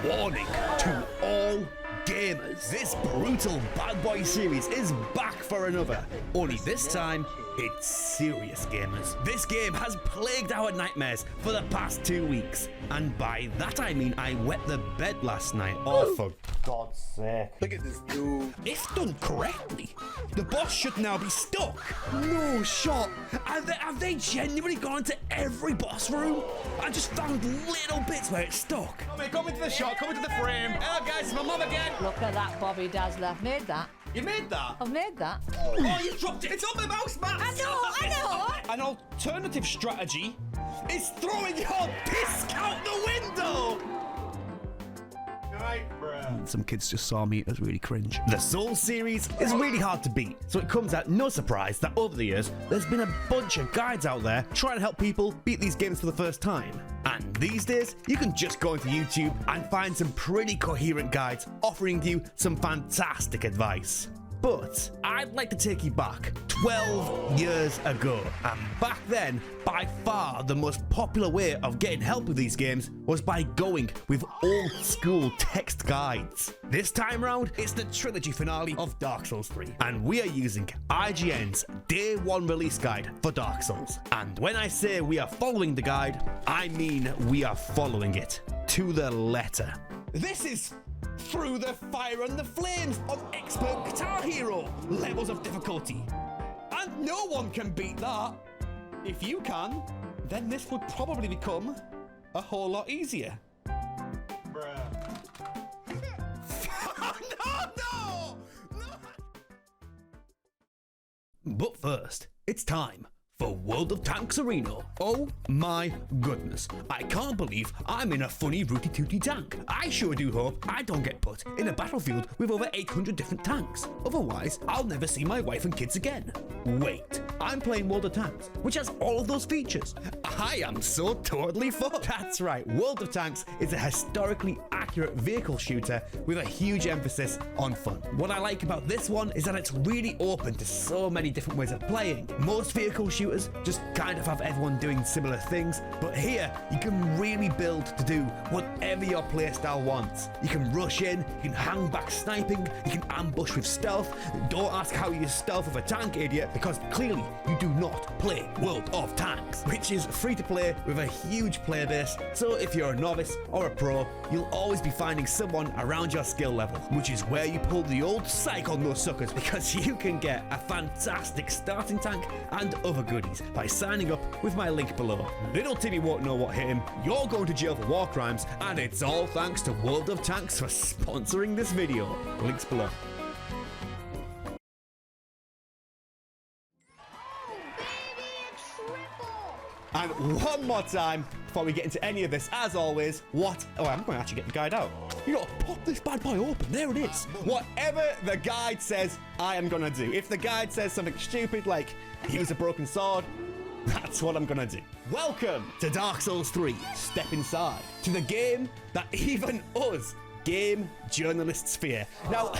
Warning to all gamers. This brutal bad boy series is back for another. Only this time, it's serious gamers. This game has plagued our nightmares for the past 2 weeks. And by that I mean I wet the bed last night. Oh, for God's sake. Look at this dude. If done correctly, the boss should now be stuck. No shot. Have they genuinely gone into every boss room? I just found little bits where it's stuck. Come into the shot, come into the frame. Hello guys, it's my mum again. Look at that, Bobby Dazzler. I've made that. You made that? I've made that. Oh, you dropped it. It's on my mouse, man. I know. An alternative strategy is throwing your disc out the window. Right, bruh. Some kids just saw me as really cringe. The Souls series is really hard to beat, so it comes at no surprise that over the years, there's been a bunch of guides out there trying to help people beat these games for the first time. And these days, you can just go into YouTube and find some pretty coherent guides offering you some fantastic advice. But I'd like to take you back 12 years ago, and back then, by far the most popular way of getting help with these games was by going with old school text guides. This time round, it's the trilogy finale of Dark Souls 3, and we are using IGN's Day 1 release guide for Dark Souls. And when I say we are following the guide, I mean we are following it to the letter. This is Through the Fire and the Flames of Expert Guitar Hero levels of difficulty. And no one can beat that. If you can, then this would probably become a whole lot easier. Bruh. No! But first, it's time for World of Tanks Arena. Oh my goodness, I can't believe I'm in a funny rooty tooty tank. I sure do hope I don't get put in a battlefield with over 800 different tanks. Otherwise, I'll never see my wife and kids again. Wait, I'm playing World of Tanks, which has all of those features. I am so totally fucked. That's right, World of Tanks is a historically accurate vehicle shooter with a huge emphasis on fun. What I like about this one is that it's really open to so many different ways of playing. Most vehicle shooters just kind of have everyone doing similar things, but here you can really build to do whatever your playstyle wants. You can rush in, you can hang back sniping, you can ambush with stealth. Don't ask how you stealth with a tank, idiot, because clearly you do not play World of Tanks, which is free to play with a huge player base. So if you're a novice or a pro, you'll always be finding someone around your skill level, which is where you pull the old psych on those suckers, because you can get a fantastic starting tank and other goodies by signing up with my link below. Little Timmy won't know what hit him, you're going to jail for war crimes, and it's all thanks to World of Tanks for sponsoring this video. Links below. And one more time, before we get into any of this, as always, I'm going to actually get the guide out. You gotta pop this bad boy open, there it is. Whatever the guide says, I am gonna do. If the guide says something stupid like, use a broken sword, that's what I'm gonna do. Welcome to Dark Souls 3. Step inside to the game that even us game journalists fear. Now,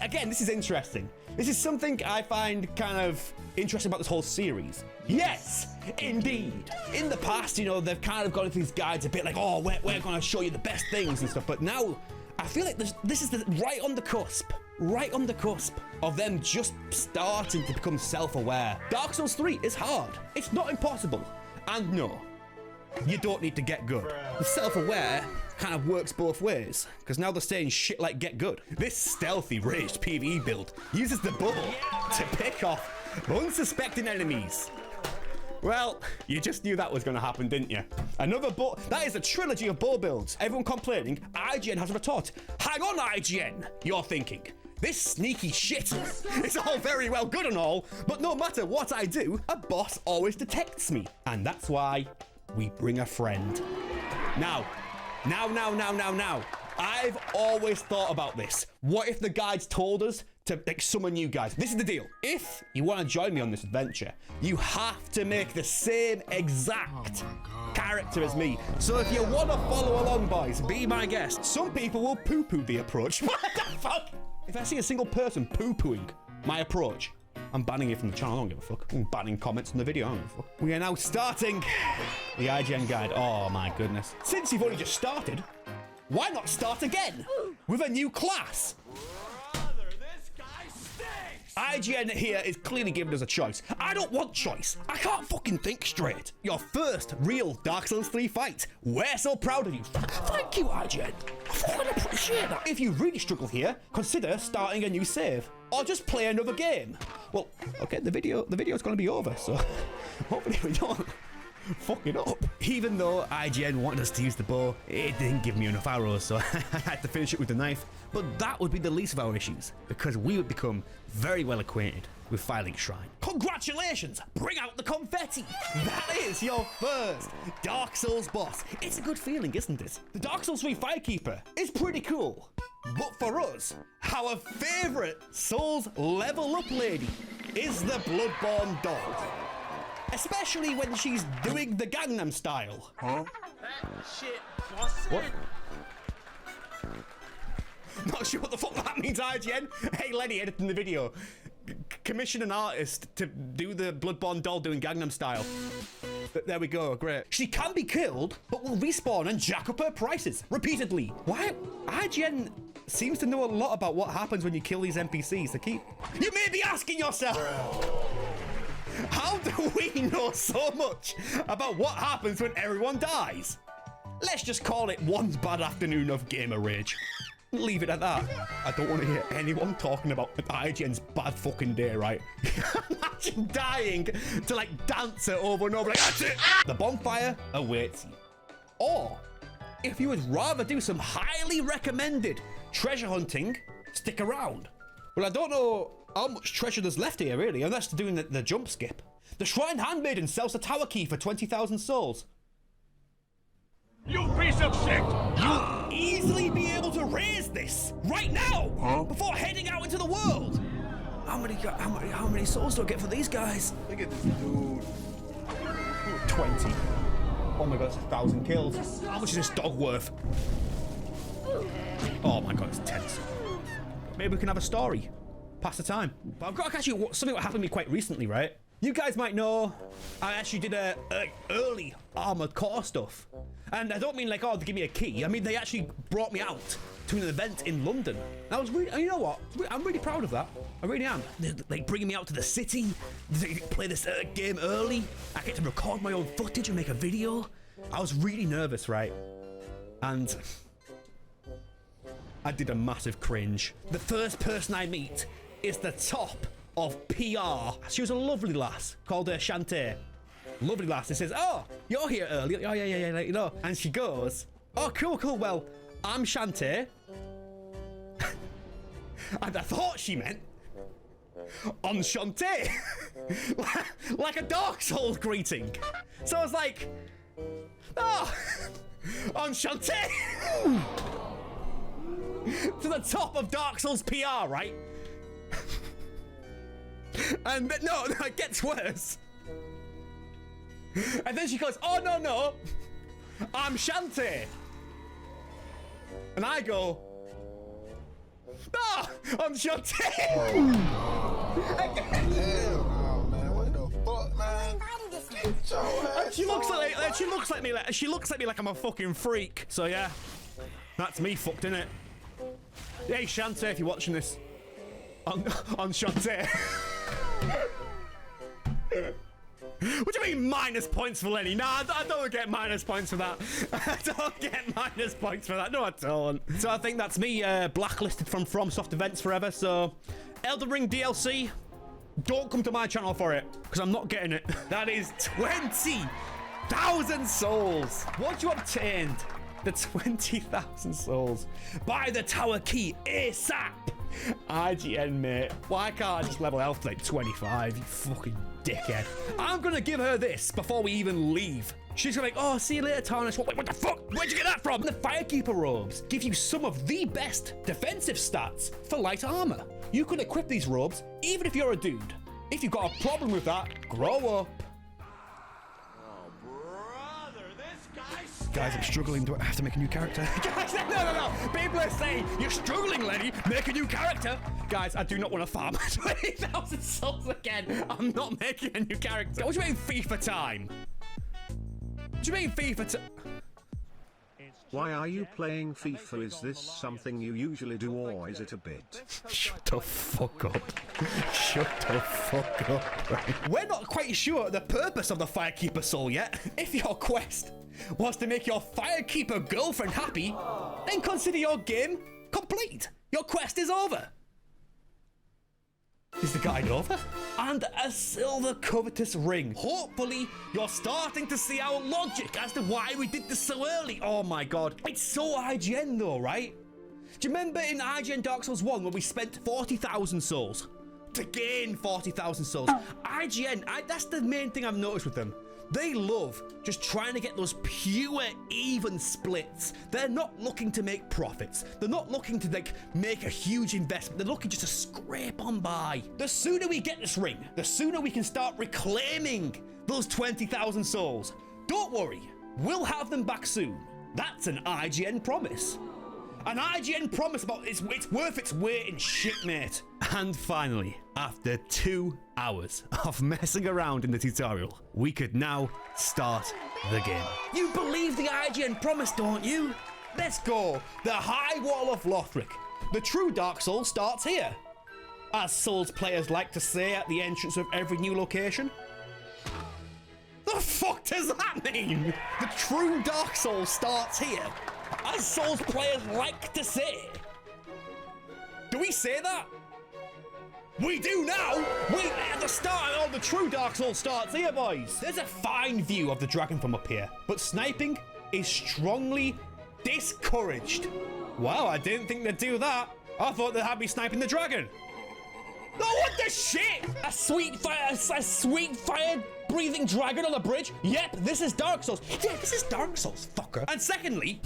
again, this is interesting. This is something I find kind of interesting about this whole series. Yes, indeed. In the past, you know, they've kind of gone into these guides a bit like, oh, we're going to show you the best things and stuff. But now, I feel like this is right on the cusp of them just starting to become self-aware. Dark Souls 3 is hard. It's not impossible. And no, you don't need to get good. The self-aware kind of works both ways, because now they're saying shit like get good. This stealthy raged PvE build uses the bow to pick off unsuspecting enemies. Well, you just knew that was going to happen, didn't you? Another bow. That is a trilogy of bow builds. Everyone complaining. IGN has a retort. Hang on, IGN. You're thinking, this sneaky shit is all very well good and all, but no matter what I do, a boss always detects me. And that's why we bring a friend. Now. I've always thought about this. What if the guides told us to summon you guys? This is the deal. If you want to join me on this adventure, you have to make the same exact character as me. So if you want to follow along, boys, be my guest. Some people will poo-poo the approach. What the fuck? If I see a single person poo-pooing my approach, I'm banning you from the channel. I don't give a fuck. I'm banning comments in the video. I don't give a fuck. We are now starting the IGN guide. Oh my goodness. Since you've only just started, Why not start again with a new class? Brother, this guy stinks! IGN here is clearly giving us a choice. I don't want choice. I can't fucking think straight. Your first real Dark Souls 3 fight. We're so proud of you. Thank you, IGN. I fucking appreciate that. If you really struggle here, consider starting a new save. Or just play another game. Well, okay, the video's gonna be over, so hopefully we don't fuck it up. Even though IGN wanted us to use the bow, it didn't give me enough arrows, so I had to finish it with the knife. But that would be the least of our issues, because we would become very well acquainted with Firelink Shrine. Congratulations! Bring out the confetti! That is your first Dark Souls boss. It's a good feeling, isn't it? The Dark Souls 3 Firekeeper is pretty cool. But for us, our favourite Souls level up lady is the Bloodborne dog. Especially when she's doing the Gangnam Style. That shit busted. What? Not sure what the fuck that means, IGN. Hey, Lenny, editing the video. Commission an artist to do the Bloodborne doll doing Gangnam Style. There we go, great. She can be killed, but will respawn and jack up her prices repeatedly. Why? IGN seems to know a lot about what happens when you kill these NPCs. You may be asking yourself, how do we know so much about what happens when everyone dies? Let's just call it one bad afternoon of gamer rage. Leave it at that. I don't want to hear anyone talking about IGN's bad fucking day, right? Imagine dying to like dance it over and over like, that's it! The bonfire awaits you. Or, if you would rather do some highly recommended treasure hunting, stick around. Well, I don't know how much treasure there's left here, really, unless they're doing the jump skip. The Shrine Handmaiden sells the tower key for 20,000 souls. You piece of shit! You'll easily be able to raise this right now, before heading out into the world. How many souls do I get for these guys? Look at this dude. 20. Oh my god, it's 1,000 kills. How much is this dog worth? Oh my god, it's 10. Maybe we can have a story. Pass the time. But I've got to catch you something that happened to me quite recently, right? You guys might know I actually did a early Armored Core stuff. And I don't mean like, oh, they give me a key. I mean, they actually brought me out to an event in London. And I was really, you know what? I'm really proud of that. I really am. They're like bringing me out to the city, they play this game early. I get to record my own footage and make a video. I was really nervous, right? And I did a massive cringe. The first person I meet is the top of PR. She was a lovely lass called Shantae. Lovely lass. It says, oh, you're here early. Oh, yeah, like, you know. And she goes, oh, cool. Well, I'm Shantae. And I thought she meant Enchanté. Like a Dark Souls greeting. So I was like, oh, Enchanté. To the top of Dark Souls PR, right? And no, it gets worse. And then she goes, oh, no, I'm Shantae. And I go, no, I'm Shantae. Hell no, man. What the fuck, man? Get your ass And she looks at me like I'm a fucking freak. So yeah, that's me fucked, innit? Hey, Shantae, if you're watching this, on Shantae. What do you mean minus points for Lenny? Nah, I don't get minus points for that. I don't get minus points for that. No, I don't. So I think that's me blacklisted from FromSoft events forever. So Elden Ring DLC, don't come to my channel for it, because I'm not getting it. That is 20,000 souls. Once you obtained the 20,000 souls, buy the tower key ASAP. IGN, mate. Why can't I just level health to like 25, you fucking dickhead? I'm gonna give her this before we even leave. She's gonna be like, oh, see you later, Tarnish. Wait, what the fuck? Where'd you get that from? The Firekeeper robes give you some of the best defensive stats for light armor. You can equip these robes even if you're a dude. If you've got a problem with that, grow up. Guys, I'm struggling. Do I have to make a new character? Guys, no. People are saying, you're struggling, Lenny. Make a new character. Guys, I do not want to farm 20,000 souls again. I'm not making a new character. What do you mean FIFA time? What do you mean FIFA time? It's Why are you playing FIFA? Is this something you usually do, or is it a bit? Shut the fuck up. Shut the fuck up. Right? We're not quite sure the purpose of the Firekeeper soul yet. If your quest was to make your Firekeeper girlfriend happy, then consider your game complete. Your quest is over. Is the guide over? And a silver covetous ring. Hopefully, you're starting to see our logic as to why we did this so early. Oh my god. It's so IGN though, right? Do you remember in IGN Dark Souls 1 when we spent 40,000 souls to gain 40,000 souls? IGN, that's the main thing I've noticed with them. They love just trying to get those pure, even splits. They're not looking to make profits. They're not looking to like make a huge investment. They're looking just to scrape on by. The sooner we get this ring, the sooner we can start reclaiming those 20,000 souls. Don't worry, we'll have them back soon. That's an IGN promise. An IGN promise about it's worth its weight in shit, mate. And finally, after 2 hours of messing around in the tutorial, we could now start the game. You believe the IGN promise, don't you? Let's go. The High Wall of Lothric. The true Dark Souls starts here. As Souls players like to say at the entrance of every new location. The fuck does that mean? The true Dark Souls starts here. As Souls players like to say. Do we say that? We do now! At the start of the true Dark Souls starts here, boys. There's a fine view of the dragon from up here, but sniping is strongly discouraged. Wow, I didn't think they'd do that. I thought they'd have me sniping the dragon. Oh, what the shit? A sweet fire breathing dragon on the bridge? Yep, this is Dark Souls. Yeah, this is Dark Souls, fucker. And secondly,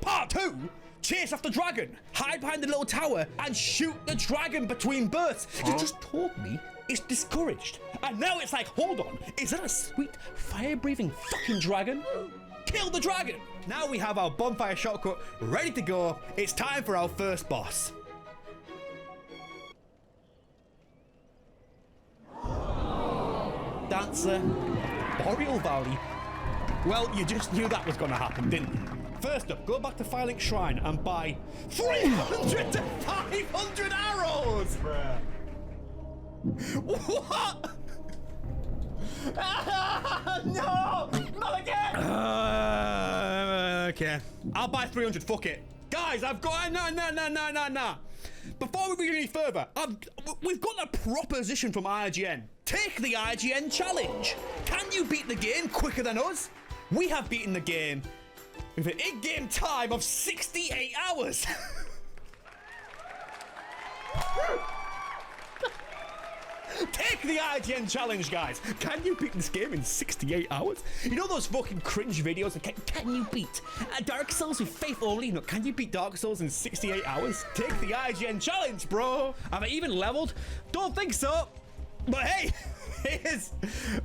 part 2, chase off the dragon, hide behind the little tower, and shoot the dragon between bursts. You just told me it's discouraged. And now it's like, hold on, is that a sweet fire-breathing fucking dragon? Kill the dragon. Now we have our bonfire shortcut ready to go. It's time for our first boss. Dancer, Boreal Valley. Well, you just knew that was going to happen, didn't you? First up, go back to Firelink Shrine and buy 300 to 500 arrows! Bruh. What? No! Not again! Okay. I'll buy 300, fuck it. Guys, I've got... No. Before we go any further, we've got a proposition from IGN. Take the IGN challenge. Can you beat the game quicker than us? We have beaten the game with an in-game time of 68 hours. Take the IGN challenge, guys. Can you beat this game in 68 hours? You know those fucking cringe videos? Can you beat Dark Souls with faith only? No, can you beat Dark Souls in 68 hours? Take the IGN challenge, bro. Have I even leveled? Don't think so. But hey, here's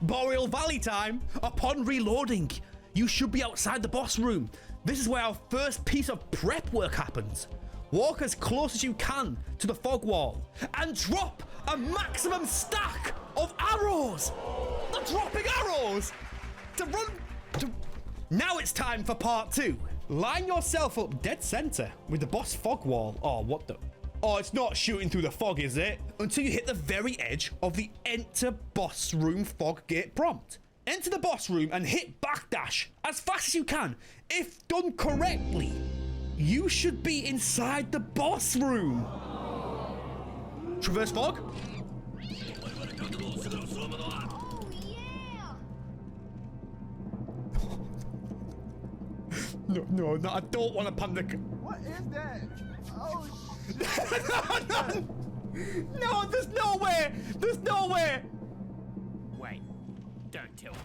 Boreal Valley time. Upon reloading, you should be outside the boss room. This is where our first piece of prep work happens. Walk as close as you can to the fog wall and drop a maximum stack of arrows. They're dropping arrows to run. Now it's time for part 2. Line yourself up dead center with the boss fog wall. Oh, what the? Oh, it's not shooting through the fog, is it? Until you hit the very edge of the enter boss room fog gate prompt. Enter the boss room and hit backdash as fast as you can. If done correctly, you should be inside the boss room. Traverse fog. No, I don't want to panic. What is that? Oh, No, there's no way. There's no way. Wait, don't tell me.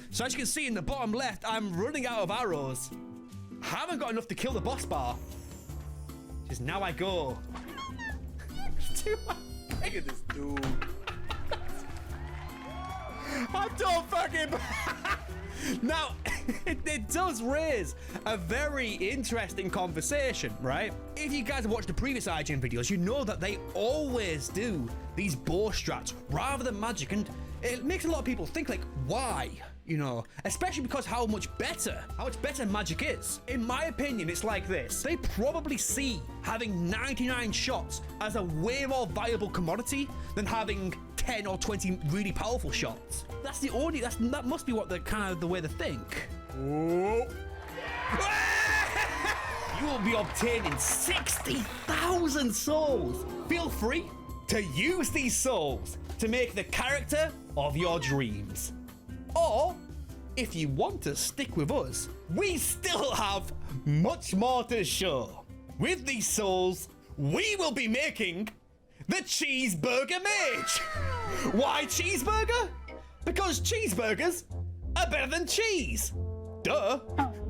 So as you can see in the bottom left, I'm running out of arrows. Haven't got enough to kill the boss bar. Just now I go. look at this dude. I don't fucking... Now, it does raise a very interesting conversation, right? If you guys have watched the previous IGN videos, you know that they always do these bow strats rather than magic, and it makes a lot of people think, like, why? You know, especially because how much better magic is. In my opinion, it's like this. They probably see having 99 shots as a way more valuable commodity than having 10 or 20 really powerful shots. That must be what the kind of the way they think. Oh. You will be obtaining 60,000 souls. Feel free to use these souls to make the character of your dreams. Or, if you want to stick with us, we still have much more to show. With these souls, we will be making the Cheeseburger Mage. Why cheeseburger? Because cheeseburgers are better than cheese. Duh.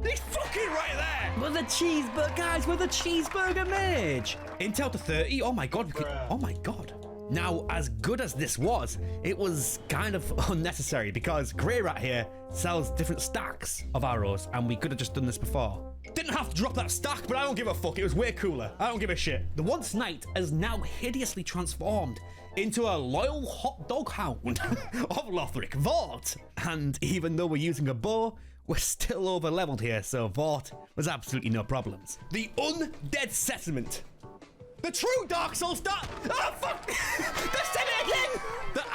He's fucking right there. We're the Cheeseburger Mage. Intel to 30. Oh my god. Oh my god. Now, as good as this was, it was kind of unnecessary because Grey Rat here sells different stacks of arrows, and we could have just done this before. Didn't have to drop that stack, but I don't give a fuck. It was way cooler. I don't give a shit. The once knight has now hideously transformed into a loyal hot dog hound of Lothric Vort. And even though we're using a bow, we're still over leveled here, so Vort was absolutely no problems. The Undead Settlement. The true Dark Souls start. Oh fuck! They said it again.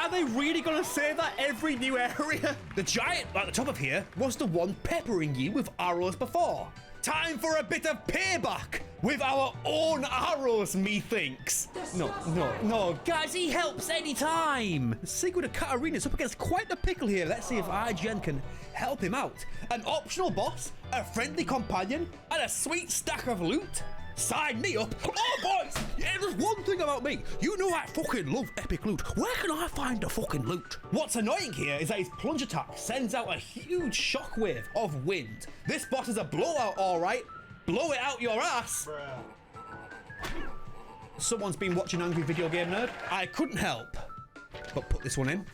Are they really gonna say that every new area? The giant at the top of here was the one peppering you with arrows before. Time for a bit of payback with our own arrows, methinks. No, guys, he helps anytime. Sigurd Katarina's up against quite the pickle here. Let's see if IGN can help him out. An optional boss, a friendly companion, and a sweet stack of loot. Sign me up. Oh, boys, yeah, there's one thing about me. You know I fucking love epic loot. Where can I find the fucking loot? What's annoying here is that his plunge attack sends out a huge shockwave of wind. This boss is a blowout, all right. Blow it out your ass. Someone's been watching Angry Video Game Nerd. I couldn't help but put this one in.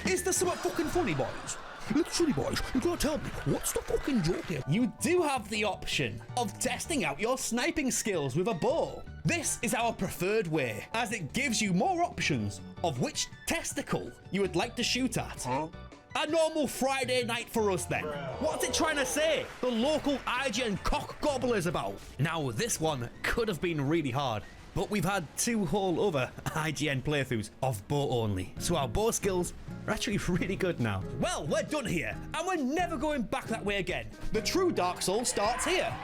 Is there something fucking funny, boys? Literally, boys, you gotta tell me, what's the fucking joke here? You do have the option of testing out your sniping skills with a bow. This is our preferred way, as it gives you more options of which testicle you would like to shoot at. Huh? A normal Friday night for us then. What's it trying to say? The local IGN cock gobblers about. Now, this one could have been really hard, but we've had 2 whole other IGN playthroughs of bow only, so our bow skills are actually really good now. Well, we're done here, and we're never going back that way again. The true Dark Souls starts here.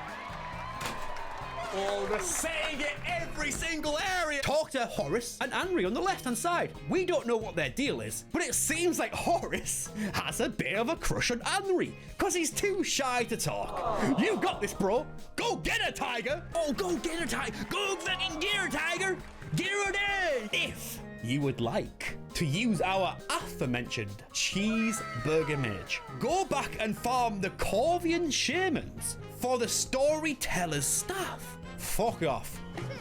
Oh, they're saying it every single area. Talk to Horace and Anri on the left-hand side. We don't know what their deal is, but it seems like Horace has a bit of a crush on Anri, because he's too shy to talk. You got this, bro. Go get her, tiger. Oh, go get her, tiger. Go fucking get her, tiger. Get her there. If you would like to use our aforementioned Cheeseburger Mage, go back and farm the Corvian Shamans for the Storyteller's Staff. Fuck off.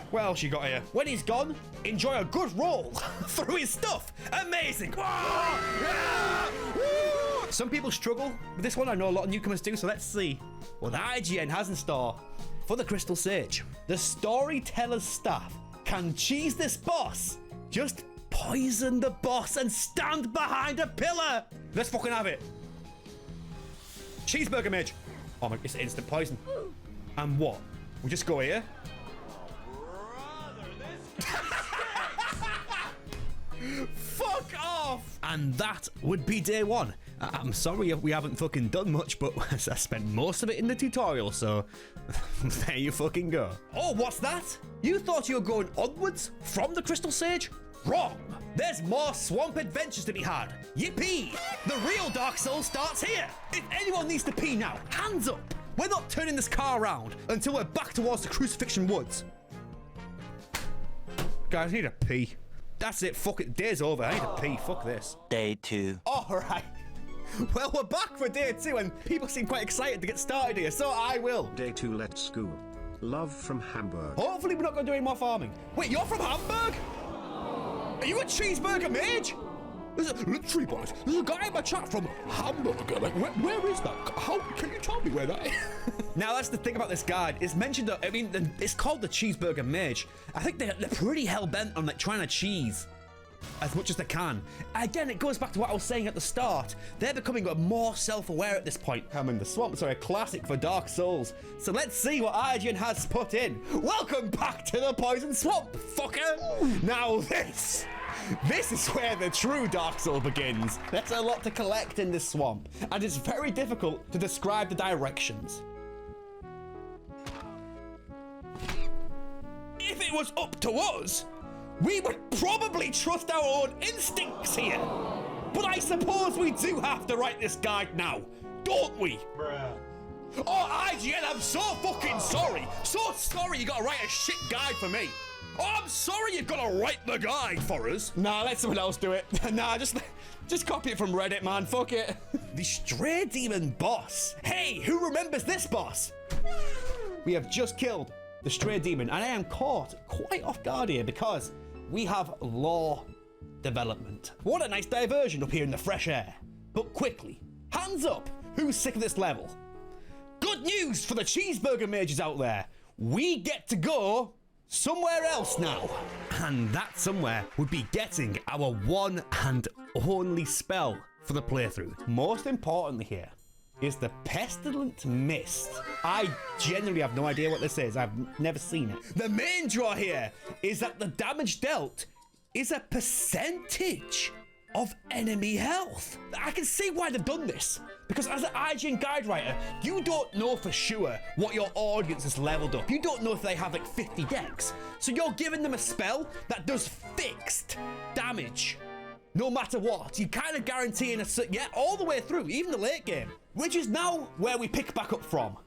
What else you got here? When he's gone, enjoy a good roll through his stuff. Amazing. Some people struggle with this one. I know a lot of newcomers do, so let's see what the IGN has in store for the Crystal Sage. The Storyteller's Staff can cheese this boss. Just poison the boss and stand behind a pillar. Let's fucking have it. Cheeseburger Mage. Oh my, it's instant poison. And what? We just go here? Fuck off! And that would be day 1. I'm sorry we haven't fucking done much, but I spent most of it in the tutorial, so there you fucking go. Oh, what's that? You thought you were going onwards from the Crystal Sage? Wrong! There's more swamp adventures to be had. Yippee! The real Dark Souls starts here. If anyone needs to pee now, hands up. We're not turning this car around until we're back towards the Crucifixion Woods. Guys, I need a pee. That's it, fuck it, day's over. I need a pee, fuck this. Day 2. Alright. Well, we're back for day 2 and people seem quite excited to get started here, so I will. Day 2, let's go. Love from Hamburg. Hopefully we're not going to do any more farming. Wait, you're from Hamburg? Are you a Cheeseburger Mage? Literally, boys, there's a guy in my chat from Hamburger. Like, where is that? How can you tell me where that is? Now, that's the thing about this guide. It's mentioned, I mean, it's called the Cheeseburger Mage. I think they're pretty hell-bent on like trying to cheese as much as they can. Again, it goes back to what I was saying at the start. They're becoming more self-aware at this point. I'm in the swamp, sorry, a classic for Dark Souls. So let's see what IGN has put in. Welcome back to the Poison Swamp, fucker. Now this is where the true Dark Souls begins. There's a lot to collect in this swamp, and it's very difficult to describe the directions. If it was up to us, we would probably trust our own instincts here. But I suppose we do have to write this guide now, don't we? Bruh. Oh, IGN, I'm so fucking sorry. So sorry you gotta write a shit guide for me. Oh, I'm sorry you've gotta write the guide for us. Nah, let someone else do it. Nah, just copy it from Reddit, man. Fuck it. The Stray Demon boss. Hey, who remembers this boss? We have just killed the Stray Demon, and I am caught quite off guard here because we have lore development. What a nice diversion up here in the fresh air. But quickly, hands up, who's sick of this level? Good news for the cheeseburger mages out there. We get to go somewhere else now. And that somewhere would be getting our one and only spell for the playthrough. Most importantly here is the Pestilent Mist. I genuinely have no idea what this is. I've never seen it. The main draw here is that the damage dealt is a percentage of enemy health. I can see why they've done this, because as an IGN guide writer, you don't know for sure what your audience has leveled up. You don't know if they have like 50 decks. So you're giving them a spell that does fixed damage, no matter what. You kind of guaranteeing yeah, all the way through, even the late game, which is now where we pick back up from.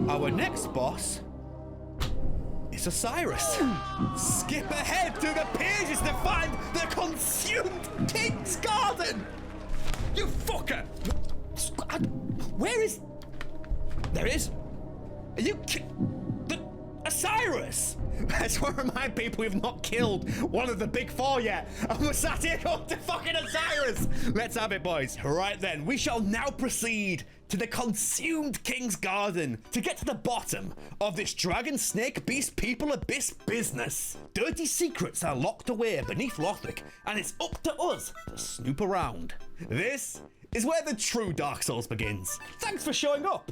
Our next boss is Osiris. Skip ahead to the pages to find the consumed King's Garden. You fucker! Where is? There it is. Are you the Osiris? I just want to remind people we've not killed one of the big four yet, and we're sat here going to fucking Osiris. Let's have it, boys. Right then, we shall now proceed to the consumed King's Garden to get to the bottom of this dragon, snake, beast, people, abyss business. Dirty secrets are locked away beneath Lothric, and it's up to us to snoop around. This is where the true Dark Souls begins. Thanks for showing up.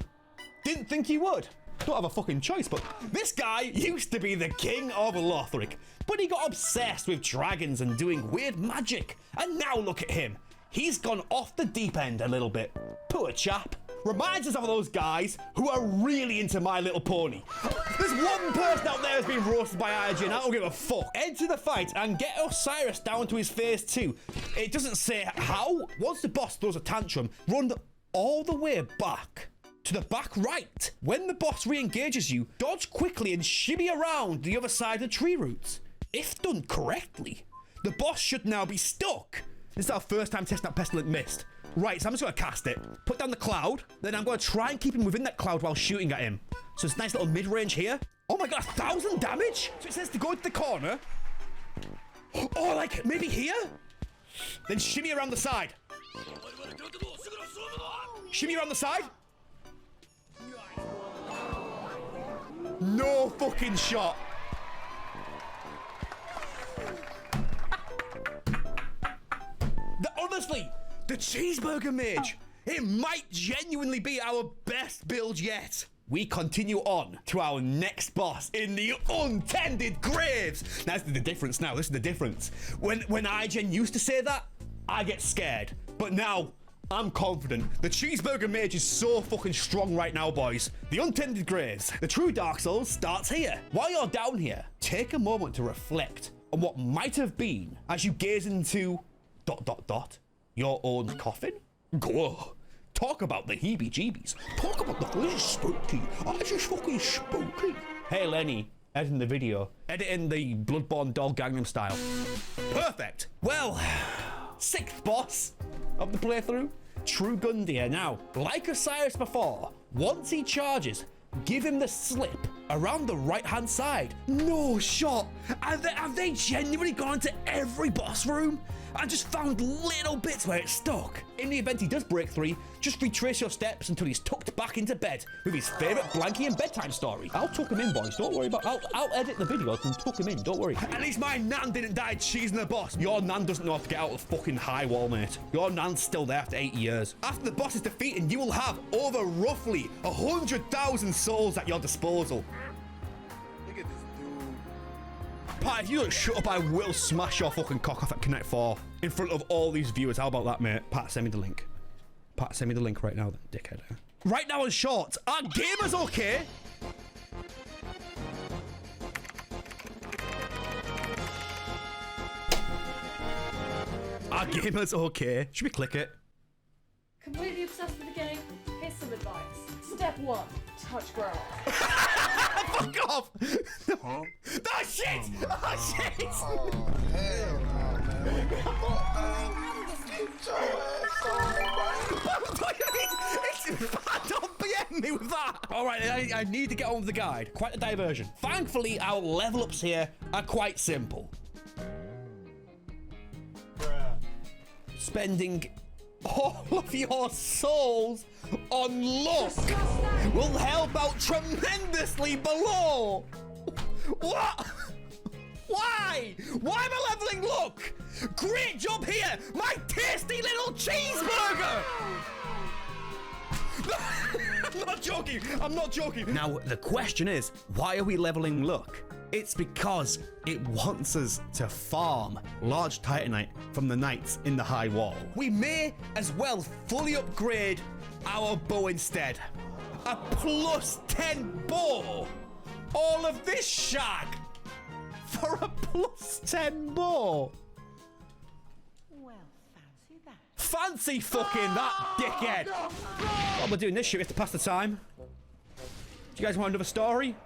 Didn't think you would. Don't have a fucking choice, but this guy used to be the king of Lothric, but he got obsessed with dragons and doing weird magic, and now look at him. He's gone off the deep end a little bit. Poor chap. Reminds us of those guys who are really into My Little Pony. There's one person out there who's been roasted by IGN. I don't give a fuck. Enter the fight and get Osiris down to his face too. It doesn't say how. Once the boss throws a tantrum, run all the way back to the back right. When the boss re-engages you, dodge quickly and shimmy around the other side of the tree roots. If done correctly, the boss should now be stuck. This is our first time testing out Pestilent Mist. Right, so I'm just going to cast it. Put down the cloud. Then I'm going to try and keep him within that cloud while shooting at him. So it's a nice little mid-range here. Oh my god, 1,000 damage? So it says to go into the corner. Oh, like maybe here? Then shimmy around the side. Shimmy around the side. No fucking shot. Honestly, the Cheeseburger Mage, it might genuinely be our best build yet. We continue on to our next boss in the Untended Graves. Now, this is the difference now. This is the difference. When IGN used to say that, I get scared. But now, I'm confident. The Cheeseburger Mage is so fucking strong right now, boys. The Untended Graves. The true Dark Souls starts here. While you're down here, take a moment to reflect on what might have been as you gaze into ... your own coffin? Go. Talk about the heebie-jeebies. Talk about the this is spooky. Oh, this is fucking spooky. Hey, Lenny, editing the video. Editing the Bloodborne Dog Gangnam Style. Perfect. Well, 6th boss of the playthrough. True Gundyr. Now, like Osiris before, once he charges, give him the slip around the right-hand side. No shot. Have they genuinely gone into every boss room and just found little bits where it's stuck? In the event he does break 3, just retrace your steps until he's tucked back into bed with his favorite blankie and bedtime story. I'll tuck him in, boys. Don't worry about I'll edit the videos and tuck him in. Don't worry. At least my nan didn't die cheesing the boss. Your nan doesn't know how to get out of the fucking high wall, mate. Your nan's still there after 8 years. After the boss is defeated, you will have over roughly 100,000 souls at your disposal. Look at this dude. Pat, if you don't shut up, I will smash your fucking cock off at Connect 4 in front of all these viewers. How about that, mate? Pat, send me the link. Pat, send me the link right now, then, dickhead. Right now on shorts, are gamers okay? Are gamers okay? Should we click it? Completely obsessed with the game? Here's some advice. Step 1, touch grass. Fuck off! Huh? Oh shit! Oh shit! Oh, hell no, man. What the fuck, man? Get your ass on, Don't BM me with that! Alright, I need to get on with the guide. Quite a diversion. Thankfully, our level ups here are quite simple. Spending all of your souls on luck will help out tremendously below. What? Why? Why am I leveling luck? Great job here, my tasty little cheeseburger. I'm not joking. I'm not joking. Now, the question is, why are we leveling luck? It's because it wants us to farm large titanite from the knights in the high wall. We may as well fully upgrade our bow instead. A +10 bow. All of this shag for a +10 bow. Well, fancy that. Fancy fucking that, dickhead. What we're doing this shit, we have to pass the time. Do you guys want another story?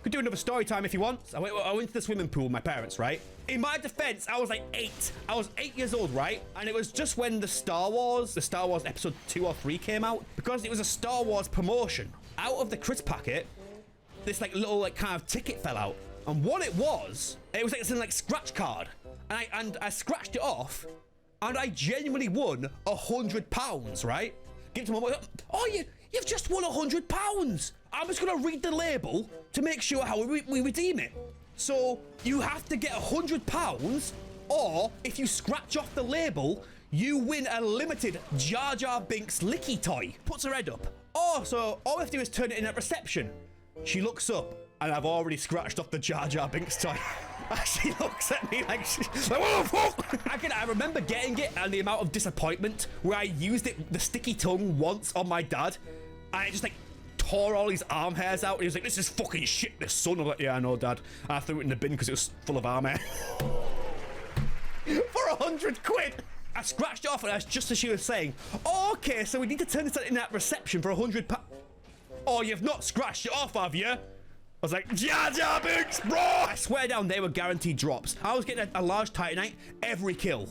Could do another story time if you want. I went to the swimming pool with my parents, right? In my defense, I was like 8. I was 8 years old, right? And it was just when the Star Wars episode 2 or 3 came out, because it was a Star Wars promotion. Out of the crisp packet, this like little like kind of ticket fell out. And what it was like it's in like scratch card. And I scratched it off, and I genuinely won £100, right? Give it to my mum. Oh, you've just won £100. I'm just gonna read the label to make sure how we redeem it. So you have to get £100, or if you scratch off the label, you win a limited Jar Jar Binks licky toy. Puts her head up. Oh, so all we have to do is turn it in at reception. She looks up, and I've already scratched off the Jar Jar Binks toy. She looks at me like she's like, what the fuck? I remember getting it and the amount of disappointment where I used it, the sticky tongue, once on my dad, and it just like tore all his arm hairs out. He was like, this is fucking shit, this son. I'm like, yeah, I know, Dad. And I threw it in the bin because it was full of arm hair. For £100. I scratched it off, and that's just as she was saying, oh, okay, so we need to turn this in that reception for £100. Oh, you've not scratched it off, have you? I was like, Jar Jar Binks, bro! I swear down, they were guaranteed drops. I was getting a large titanite every kill.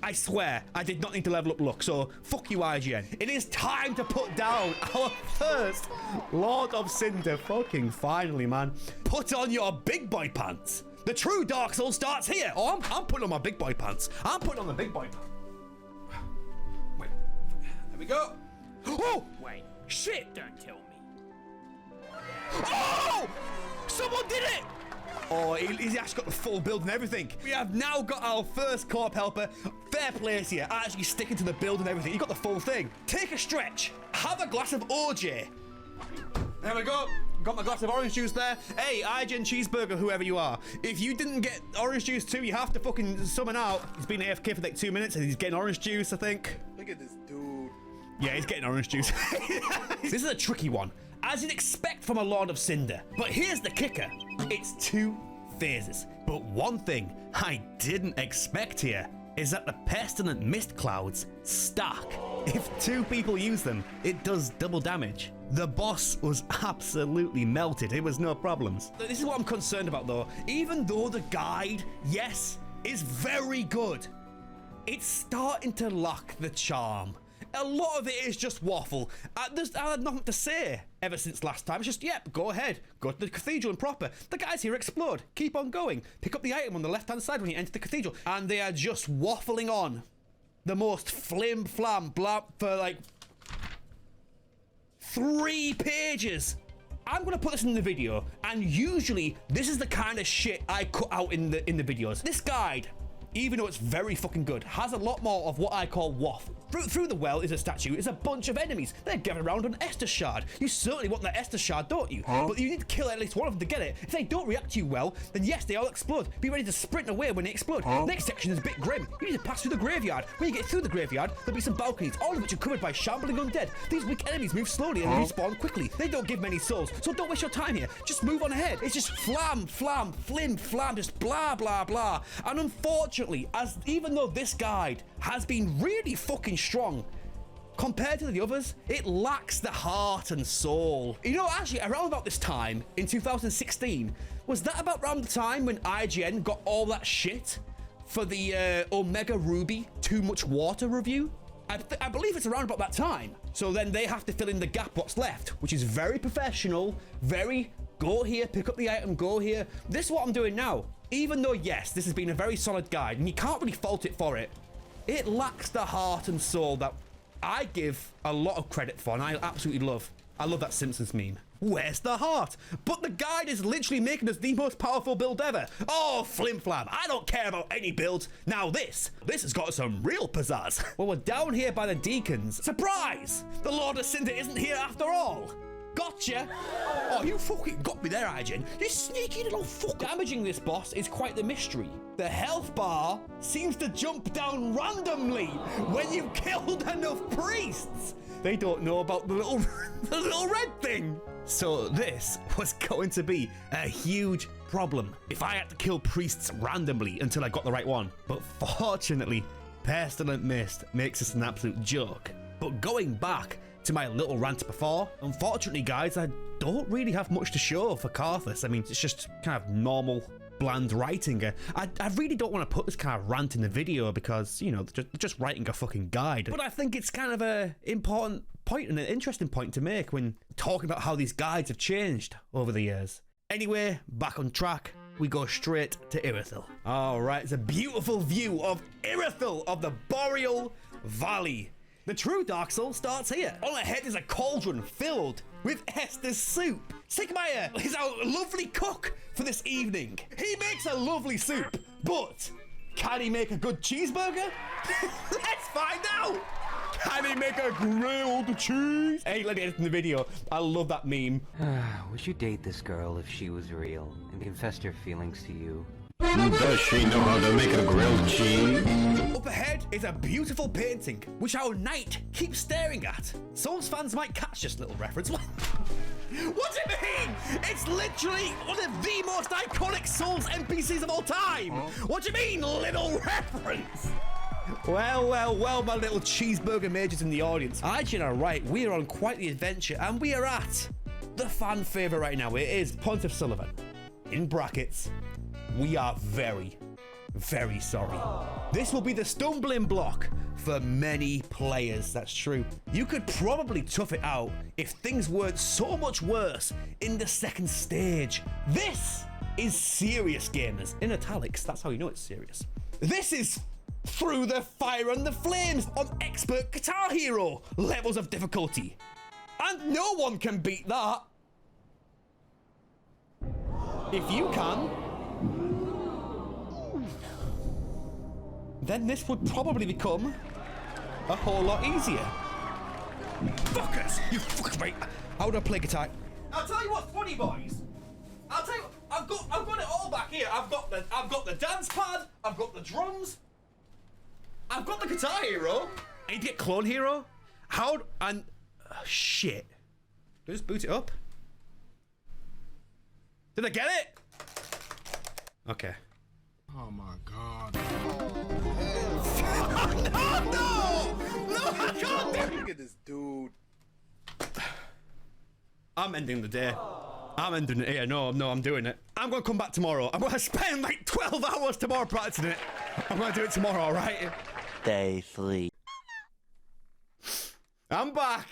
I swear, I did not need to level up luck, so fuck you, IGN. It is time to put down our first Lord of Cinder. Fucking finally, man. Put on your big boy pants. The true Dark Souls starts here. Oh, I'm putting on my big boy pants. I'm putting on the big boy pants. Wait, there we go. Oh! Wait, shit! don't tell me. Oh! Someone did it! Oh, he's actually got the full build and everything. We have now got our first corp helper. Fair place here. Actually sticking to the build and everything. He got the full thing. Take a stretch. Have a glass of OJ. There we go. Got my glass of orange juice there. Hey, IGN cheeseburger, whoever you are. If you didn't get orange juice too, you have to fucking summon out. He's been AFK for like 2 minutes and he's getting orange juice, I think. Look at this dude. Yeah, he's getting orange juice. This is a tricky one, as you'd expect from a Lord of Cinder. But here's the kicker. It's 2 phases. But one thing I didn't expect here is that the pestilent mist clouds stack. If 2 people use them, it does double damage. The boss was absolutely melted. It was no problems. This is what I'm concerned about though. Even though the guide, yes, is very good, it's starting to lack the charm. A lot of it is just waffle. I had nothing to say ever since last time. It's just, yep, go ahead. Go to the cathedral and proper. The guys here explode. Keep on going. Pick up the item on the left-hand side when you enter the cathedral. And they are just waffling on. The most flim-flam blab for like 3 pages. I'm gonna put this in the video, and usually this is the kind of shit I cut out in the videos. This guide, even though it's very fucking good, has a lot more of what I call waffle. Through the well is a statue. It's a bunch of enemies. They're gathered around an Estus shard. You certainly want that Estus shard, don't you? But you need to kill at least one of them to get it. If they don't react to you well, then yes, they all explode. Be ready to sprint away when they explode. Next section is a bit grim. You need to pass through the graveyard. When you get through the graveyard, there'll be some balconies, all of which are covered by shambling undead. These weak enemies move slowly and respawn quickly. They don't give many souls, so don't waste your time here. Just move on ahead. It's just flam, flam, flim, flam, just blah, blah, blah. And unfortunately, even though this guide has been really fucking strong, compared to the others, it lacks the heart and soul. You know, actually, around about this time, in 2016, was that about around the time when IGN got all that shit for the Omega Ruby Too Much Water review? I believe it's around about that time. So then they have to fill in the gap what's left, which is very professional, very go here, pick up the item, go here. This is what I'm doing now. Even though, yes, this has been a very solid guide, and you can't really fault it for it, it lacks the heart and soul that I give a lot of credit for, and I absolutely love. I love that Simpsons meme. Where's the heart? But the guide is literally making us the most powerful build ever. Oh, flim-flam, I don't care about any builds. Now this has got some real pizzazz. Well, we're down here by the deacons. Surprise! The Lord of Cinder isn't here after all. Gotcha! Oh, you fucking got me there, IGN. You sneaky little fuck. Damaging this boss is quite the mystery. The health bar seems to jump down randomly when you've killed enough priests. They don't know about the little red thing. So this was going to be a huge problem if I had to kill priests randomly until I got the right one. But fortunately, Pestilent Mist makes this an absolute joke. But going back to my little rant before, unfortunately, guys, I don't really have much to show for Karthus. I mean, it's just kind of normal, bland writing. I really don't want to put this kind of rant in the video because, you know, they're just writing a fucking guide. But I think it's kind of an important point and an interesting point to make when talking about how these guides have changed over the years. Anyway, back on track. We go straight to Irithyll. All right, it's a beautiful view of Irithyll of the Boreal Valley. The true Dark Souls starts here. On ahead is a cauldron filled with Estus soup. Sigmire is our lovely cook for this evening. He makes a lovely soup, but can he make a good cheeseburger? Let's find out. Can he make a grilled cheese? Hey, let me edit in the video. I love that meme. Would you date this girl if she was real and confessed her feelings to you? Does she know how to make a grilled cheese? Up ahead is a beautiful painting, which our knight keeps staring at. Souls fans might catch this little reference. What do you mean? It's literally one of the most iconic Souls NPCs of all time. What do you mean, little reference? Well, my little cheeseburger mages in the audience. IGN are right, we are on quite the adventure, and we are at the fan favourite right now. It is Pontiff Sullivan. In brackets, we are very, very sorry. This will be the stumbling block for many players, that's true. You could probably tough it out if things weren't so much worse in the second stage. This is serious, gamers. In italics, that's how you know it's serious. This is Through the Fire and the Flames on Expert Guitar Hero levels of difficulty. And no one can beat that. If you can, then this would probably become a whole lot easier. Fuckers! You fuckers, mate! How do I play guitar? I'll tell you what's funny, boys. I'll tell you what, I've got it all back here. I've got the dance pad, I've got the drums, I've got the Guitar Hero. I need to get Clone Hero. Shit. Did I just boot it up? Did I get it? Okay. Oh my god. No, I can't do it. Look at this dude. I'm ending the day. I'm ending it here. No, I'm doing it. I'm gonna come back tomorrow. I'm gonna spend like 12 hours tomorrow practicing it. I'm gonna do it tomorrow, alright? Day 3. I'm back.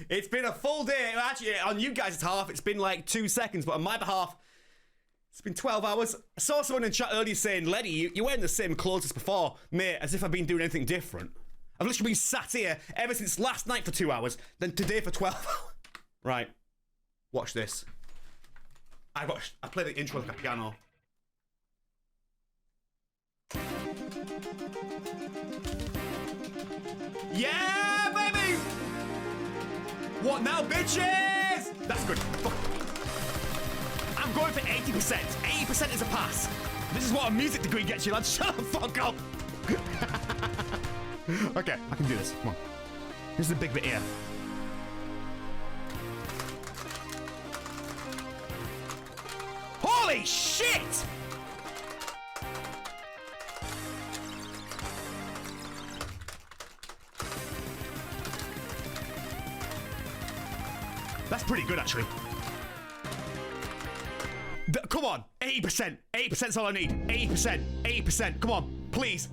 It's been a full day. Actually, on you guys' half, it's been like 2 seconds, but on my behalf, it's been 12 hours. I saw someone in chat earlier saying, Lenny, you're wearing the same clothes as before. Mate, as if I've been doing anything different. I've literally been sat here ever since last night for 2 hours, then today for 12 hours. Right. Watch this. I play the intro like a piano. Yeah, baby! What now, bitches? That's good. Fuck. I'm going for 80%. 80% is a pass. This is what a music degree gets you, lads. Shut the fuck up. Okay, I can do this. Come on. This is a big bit here. Holy shit! That's pretty good, actually. Come on, 80%. 80% is all I need. 80%. 80%. Come on, please.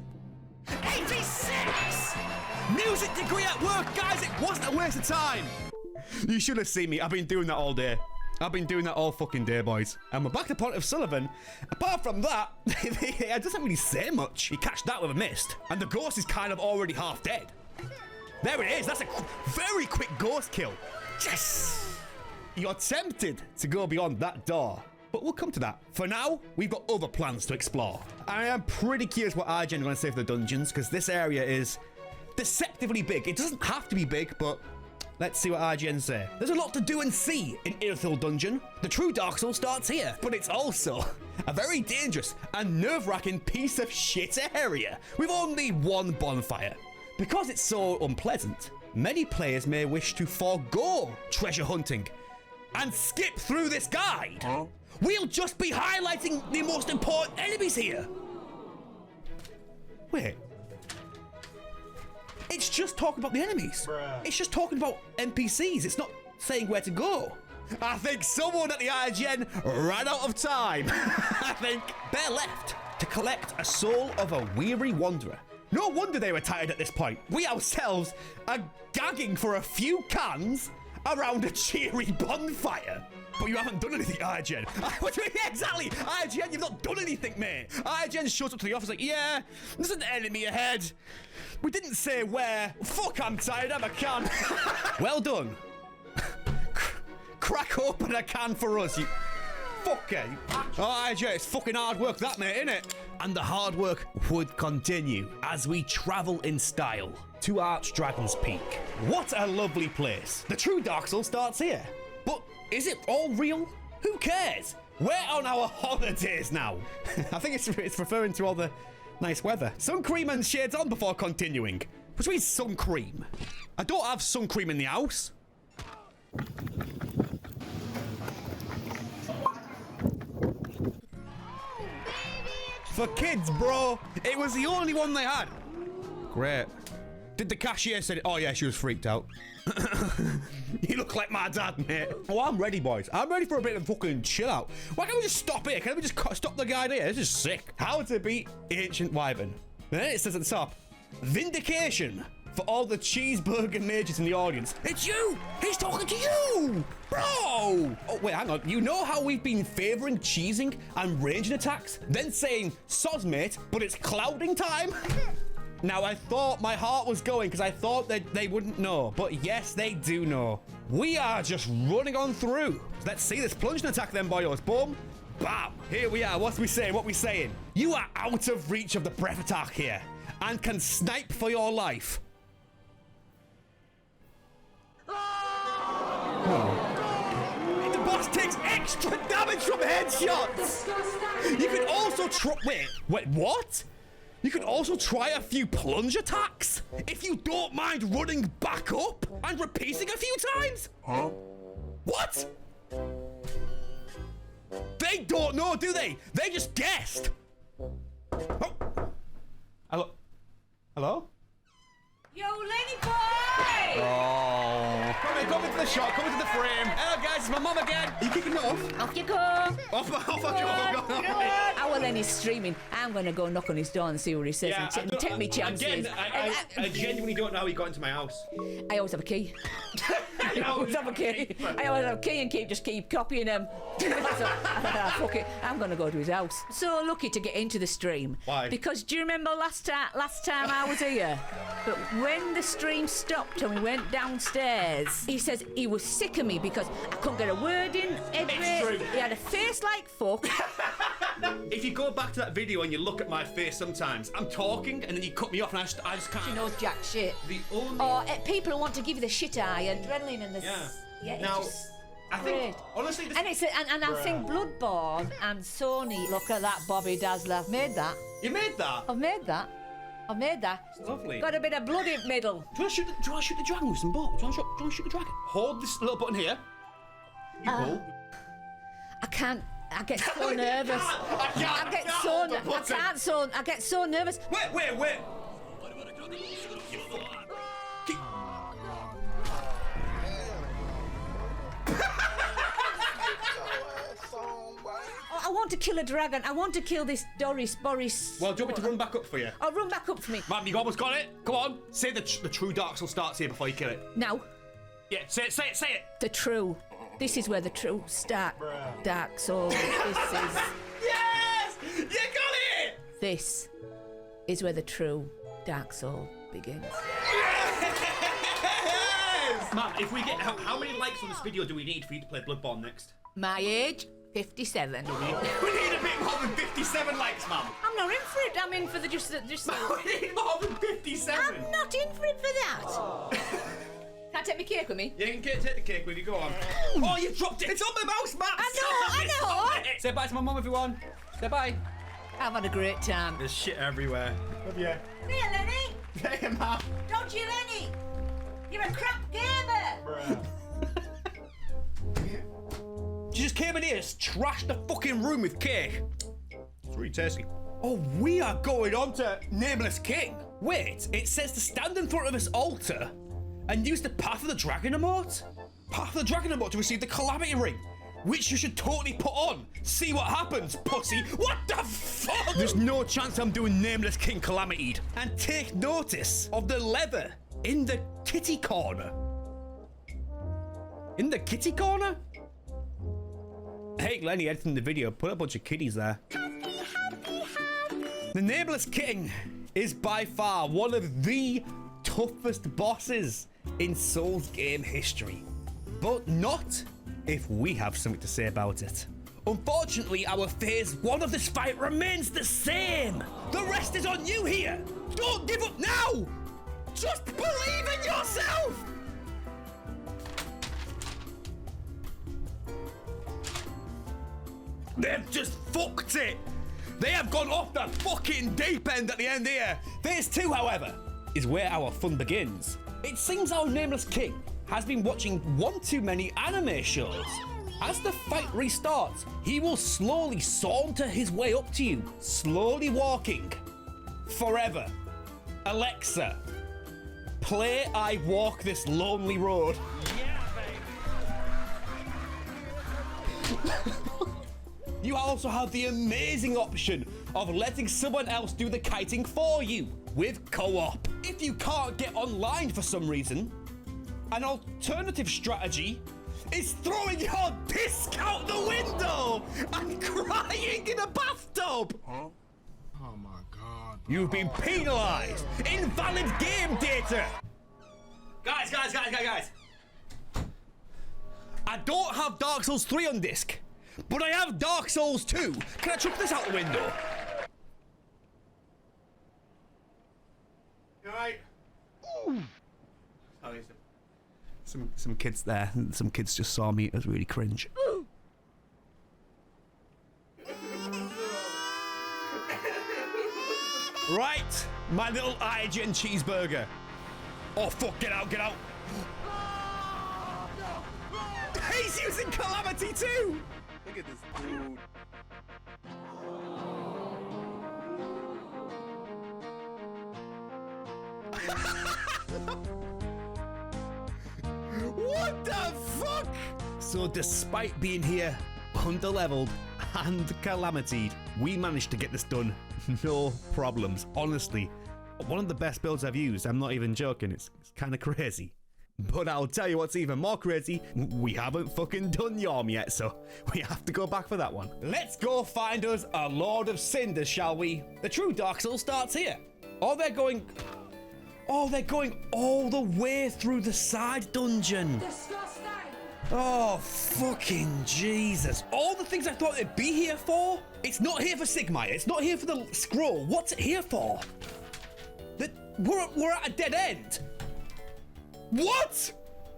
86! Music degree at work, guys. It wasn't a waste of time. You should have seen me. I've been doing that all day. I've been doing that all fucking day, boys. And we're back to Point of Sullivan. Apart from that, it doesn't really say much. He catched that with a mist. And the ghost is kind of already half dead. There it is. That's a very quick ghost kill. Yes! You're tempted to go beyond that door, but we'll come to that. For now, we've got other plans to explore. I am pretty curious what IGN are going to say for the dungeons, because this area is deceptively big. It doesn't have to be big, but let's see what IGN say. There's a lot to do and see in Irithyll Dungeon. The true Dark Souls starts here, but it's also a very dangerous and nerve-wracking piece of shit area with only one bonfire. Because it's so unpleasant, many players may wish to forego treasure hunting and skip through this guide. Huh? We'll just be highlighting the most important enemies here. Wait. It's just talking about the enemies. Bruh. It's just talking about NPCs. It's not saying where to go. I think someone at the IGN ran out of time. I think they're left to collect a soul of a weary wanderer. No wonder they were tired at this point. We ourselves are gagging for a few cans around a cheery bonfire. But you haven't done anything, IGN. What do you mean? Exactly. IGN, you've not done anything, mate. IGN shows up to the office like, yeah, there's an enemy ahead. We didn't say where. Fuck, I'm tired, I'm a can. Well done. Crack open a can for us, you fucker. Oh, IGN, it's fucking hard work, that, mate, innit? And the hard work would continue as we travel in style to Archdragon's Peak. What a lovely place. The true Dark Souls starts here. But is it all real? Who cares? We're on our holidays now. I think it's referring to all the nice weather. Sun cream and shades on before continuing. Which means sun cream. I don't have sun cream in the house. For kids, bro. It was the only one they had. Great. Did the cashier say it? Oh yeah, she was freaked out. You look like my dad, mate. Oh, I'm ready, boys. I'm ready for a bit of fucking chill out. Why can't we just stop here? Can't we just stop the guide here? This is sick. How to beat Ancient Wyvern. Then it says at the top, vindication for all the cheeseburger mages in the audience. It's you! He's talking to you! Bro! Oh, wait, hang on. You know how we've been favoring cheesing and ranging attacks? Then saying, soz mate, but it's clouding time? Now, I thought my heart was going because I thought that they wouldn't know. But yes, they do know. We are just running on through. Let's see this plunging attack then, boyos. Boom. Bam. Here we are. What's we saying? What we saying? You are out of reach of the breath attack here and can snipe for your life. Oh. The boss takes extra damage from headshots. You can also try... Wait, what? You can also try a few plunge attacks if you don't mind running back up and repeating a few times. Huh? What? They don't know, do they? They just guessed. Oh. Hello? Hello? Yo, Lenny boy! Oh. Come into the shot, come into the frame. Hello, guys, it's my mum again. Are you kicking me off? Off you go. Well, then he's streaming. I'm going to go knock on his door and see what he says and take me chances. Again, I genuinely don't know how he got into my house. I always have a key. I always have a key and keep copying him. So, fuck it, I'm going to go to his house. So lucky to get into the stream. Why? Because do you remember last time I was here? But when the stream stopped and we went downstairs, he says he was sick of me because I couldn't get a word in. It's true. He had a face like fuck. If you go back to that video and you look at my face sometimes, I'm talking and then you cut me off and I just can't. She knows jack shit. The only... Or people who want to give you the shit eye, adrenaline and the... Yeah. It's Now, just I think, great. honestly... This... And it's and I think Bloodborne and Sony, look at that Bobby Dazzler. I've made that. You made that? I've made that. It's lovely. Got a bit of blood in the middle. Do you want to shoot the dragon with some bolts? Do you want to shoot the dragon? Hold this little button here. You pull. I can't. I get so nervous. I get so nervous. Wait. I want to kill a dragon. I want to kill this Boris. Well, do you want me to run back up for you? I'll run back up for me. Man, you almost got it. Come on. Say the true Dark Soul starts here before you kill it. Now. Yeah, say it. The true. This is where the true start. Dark Soul. This is. Yes! You got it! This is where the true Dark Soul begins. Yes! Man, if we get how many likes on this video do we need for you to play Bloodborne next? My age, 57. We need a bit more than 57 likes, man. I'm not in for it. I'm in for the just. We need more than 57. I'm not in for it for that. Can I take my cake with me? Yeah, you can take the cake with you. Go on. Oh, you dropped it. It's on my mouse, man. I know. Say bye to my mum, everyone. Say bye. I've had a great time. There's shit everywhere. Love you. Here, Lenny. Hey, Mum. Don't you, Lenny? You're a crap gamer. She just came in here, trashed the fucking room with cake. It's really tasty. Oh, we are going on to Nameless King. Wait, it says to stand in front of this altar and use the Path of the Dragon emote? Path of the Dragon emote to receive the Calamity Ring, which you should totally put on. See what happens, pussy. What the fuck? There's no chance I'm doing Nameless King Calamity'd. And take notice of the leather in the kitty corner. In the kitty corner? Hey, Lenny, editing the video, put a bunch of kitties there. The Nameless King is by far one of the toughest bosses in Souls game history. But not if we have something to say about it. Unfortunately, our phase 1 of this fight remains the same. The rest is on you here. Don't give up now. Just believe in yourself. They've just fucked it. They have gone off the fucking deep end at the end here. Phase 2, however, is where our fun begins. It seems our Nameless King has been watching one too many anime shows. As the fight restarts, he will slowly saunter his way up to you, slowly walking. Forever. Alexa, play I Walk This Lonely Road. You also have the amazing option of letting someone else do the kiting for you with co-op. If you can't get online for some reason, an alternative strategy is throwing your disc out the window and crying in a bathtub. Huh? Oh my God. You've been penalized. Invalid game data. Guys. I don't have Dark Souls 3 on disc, but I have Dark Souls 2. Can I chuck this out the window? You alright? Oh, some kids there. Some kids just saw me. It was really cringe. Right, my little IGN cheeseburger. Oh fuck! Get out! He's using Calamity too. Look at this dude. What the fuck? So despite being here underleveled and calamitied. We managed to get this done, no problems. Honestly, one of the best builds I've used. I'm not even joking, it's kind of crazy. But I'll tell you what's even more crazy, we haven't fucking done Yhorm yet, so we have to go back for that one. Let's go find us a Lord of Cinders, shall we? The true Dark Souls starts here. Oh, they're going all the way through the side dungeon. Disgusting! Oh, fucking Jesus. All the things I thought it'd be here for? It's not here for Sigmire. It's not here for the scroll. What's it here for? We're at a dead end. What?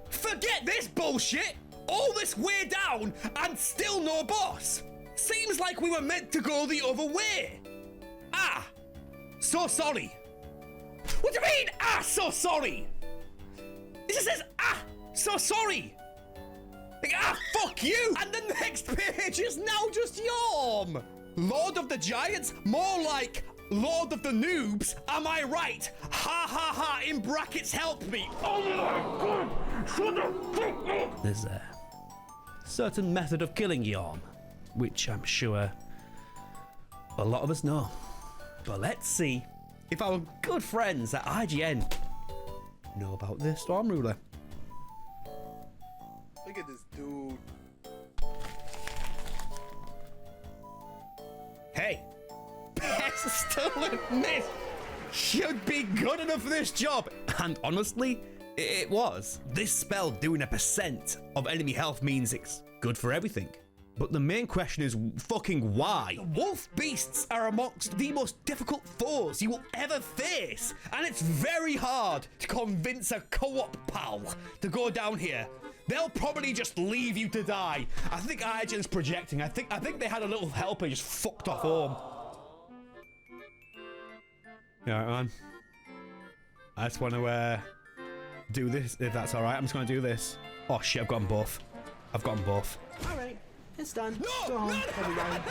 Forget this bullshit. All this way down and still no boss. Seems like we were meant to go the other way. Ah, so sorry. What do you mean, ah, so sorry? It just says, ah, so sorry. Like, ah, fuck you! And the next page is now just Yhorm! Lord of the Giants? More like Lord of the Noobs? Am I right? Ha ha ha, in brackets, help me! Oh my god! Shut the fuck up! There's a certain method of killing Yhorm, which I'm sure a lot of us know. But let's see if our good friends at IGN know about this Storm Ruler. Look at this dude. Hey, Pestilent Mist should be good enough for this job. And honestly, it was. This spell doing 1% of enemy health means it's good for everything. But the main question is fucking why? Wolf beasts are amongst the most difficult foes you will ever face. And it's very hard to convince a co-op pal to go down here. They'll probably just leave you to die. I think IGN's projecting. I think they had a little helper just fucked off home. Yeah, man. I just want to do this, if that's all right. I'm just going to do this. Oh shit, I've got them both. I've got them both. All right, it's done. No, Go home, no, everybody.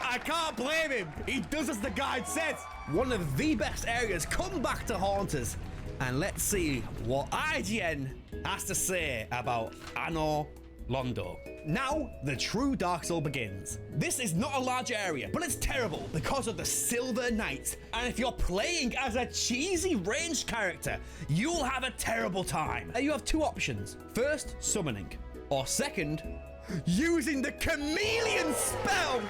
I can't blame him. He does as the guide says. One of the best areas. Come back to haunt us. And let's see what IGN has to say about Anor Londo. Now, the true Dark Soul begins. This is not a large area, but it's terrible because of the Silver Knight. And if you're playing as a cheesy ranged character, you'll have a terrible time. You have two options. First, summoning. Or second, using the Chameleon spell.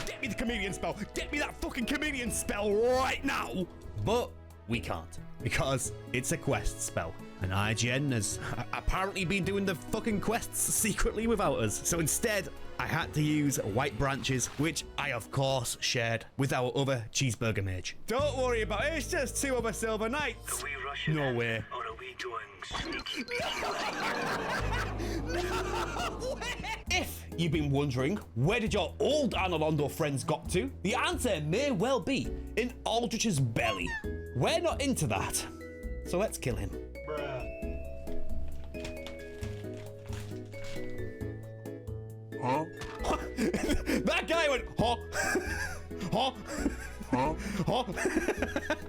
Get me the Chameleon spell. Get me that fucking Chameleon spell right now. But we can't, because it's a quest spell. And IGN has apparently been doing the fucking quests secretly without us. So instead, I had to use White Branches, which I of course shared with our other cheeseburger mage. Don't worry about it, it's just two other Silver Knights. No way. Or are we doing sneaky? No way! If you've been wondering, where did your old Anor Londo friends got to? The answer may well be in Aldrich's belly. We're not into that, so let's kill him. Huh? That guy went, huh? Huh? Huh? Huh?